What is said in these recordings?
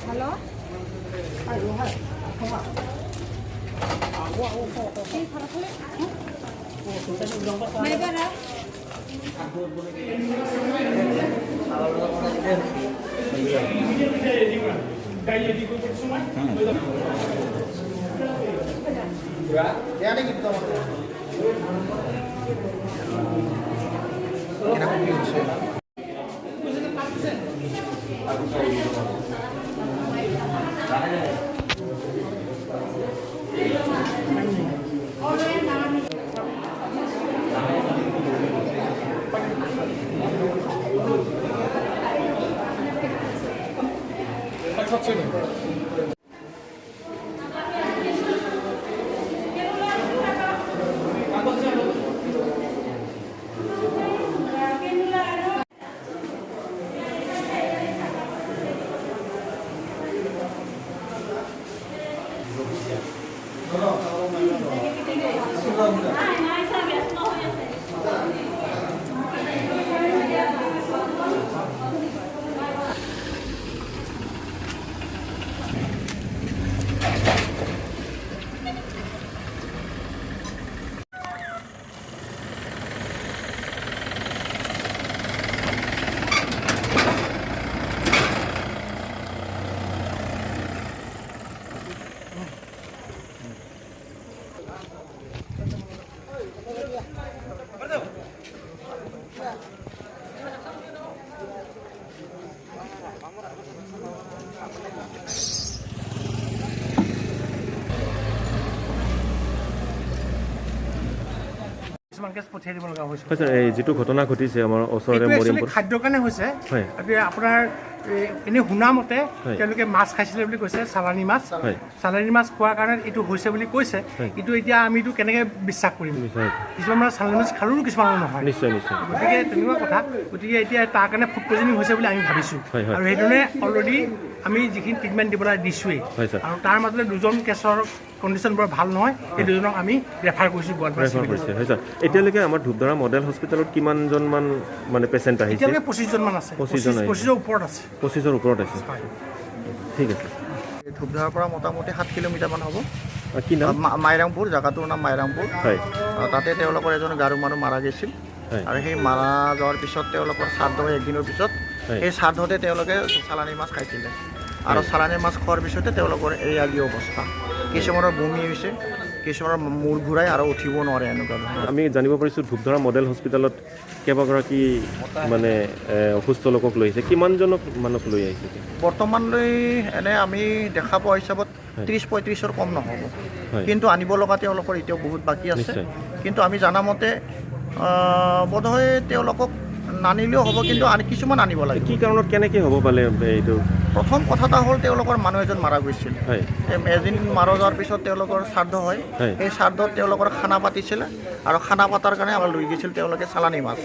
Halo? May bara? এই যিটো ঘটনা ঘটিছে আমাৰ ওচৰৰে মৰিমপুৰ খাদ্যৰ কাৰণে হৈছে আপোনাৰ এনে শুনা মতে তেওঁলোকে মাছ খাইছিলে বুলি কৈছে, চালানী মাছ খোৱাৰ কাৰণে এইটো হৈছে বুলি কৈছে। কিন্তু এতিয়া আমিতো কেনেকৈ বিশ্বাস কৰিম? কিছুমান মানে চালানী মাছ খালেও কিছুমান নহয়, নিশ্চয় নিশ্চয়। গতিকে তেনেকুৱা কথা। গতিকে এতিয়া তাৰ কাৰণে ফুড পয়জনিং হৈছে বুলি আমি ভাবিছোঁ, আৰু সেইধৰণে অলৰেডি আমি যিখিনি ট্ৰিটমেণ্ট দিবলৈ দিছোঁৱেই। আৰু তাৰ মাজতে দুজন কেছৰ কণ্ডিশ্যন বৰ ভাল নহয়, সেই দুজনক আমি ৰেফাৰ কৰিছোঁ গোৱালপাৰা। এতিয়ালৈকে আমাৰ ধূপধাৰা মডেল হস্পিটেলত কিমানজনমান মানে পেচেণ্ট আহিছে? এতিয়ালৈকে 25জন মান আছে। 25ৰ ওপৰত আছে। 25ৰ ওপৰত আছে। ঠিক আছে। ধূপধাৰাৰ পৰা মোটামুটি 7 কিলোমিটাৰমান হ'ব। কি নাম? মাইৰাংপুৰ, জেগাটোৰ নাম মাইৰাংপুৰ। তাতে তেওঁলোকৰ এজন গাৰু মানুহ মাৰা গৈছিল, আৰু সেই মাৰা যোৱাৰ পিছত তেওঁলোকৰ শ্ৰাদ্ধ হয় একদিনৰ পিছত। সেই শ্ৰাদ্ধতে তেওঁলোকে চালানী মাছ খাইছিলে, আৰু চালানী মাছ খোৱাৰ পিছতে তেওঁলোকৰ এই আজি অৱস্থা। কিছুমানৰ বমি হৈছে, কিছুমানৰ মূৰ ঘূৰাই আৰু উঠিব নোৱাৰে এনেকুৱা ধৰণৰ। আমি জানিব পাৰিছোঁ ধূপধাৰা মডেল হস্পিটেলত কেইবাগৰাকী মানে অসুস্থ লোকক লৈ আহিছে, কিমানজনক মানুহ লৈ আহিছে? বৰ্তমানলৈ এনে আমি দেখা পোৱা হিচাপত 30-35ৰ কম নহ'ব, কিন্তু আনিব লগা তেওঁলোকৰ এতিয়াও বহুত বাকী আছে। কিন্তু আমি জানামতে বোধহয় তেওঁলোকক নানিলেও হ'ব, কিন্তু কিছুমান আনিব লাগে। কি কাৰণত কেনেকৈ হ'ব পালে এইটো? প্ৰথম কথা এটা হ'ল তেওঁলোকৰ মানুহ এজন মাৰা গৈছিল। এদিন মাৰা যোৱাৰ পিছত তেওঁলোকৰ শ্ৰাদ্ধ হয়। সেই শ্ৰাদ্ধত তেওঁলোকৰ খানা পাতিছিলে, আৰু খানা পতাৰ কাৰণে আমাৰ লৈ গৈছিল তেওঁলোকে চালানী মাছ।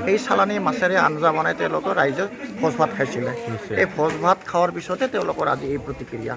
সেই চালানী মাছেৰে আঞ্জা বনাই তেওঁলোকৰ ৰাইজে ভোজ ভাত খাইছিলে। এই ভোজ ভাত খোৱাৰ পিছতে তেওঁলোকৰ আজি এই প্ৰতিক্ৰিয়া।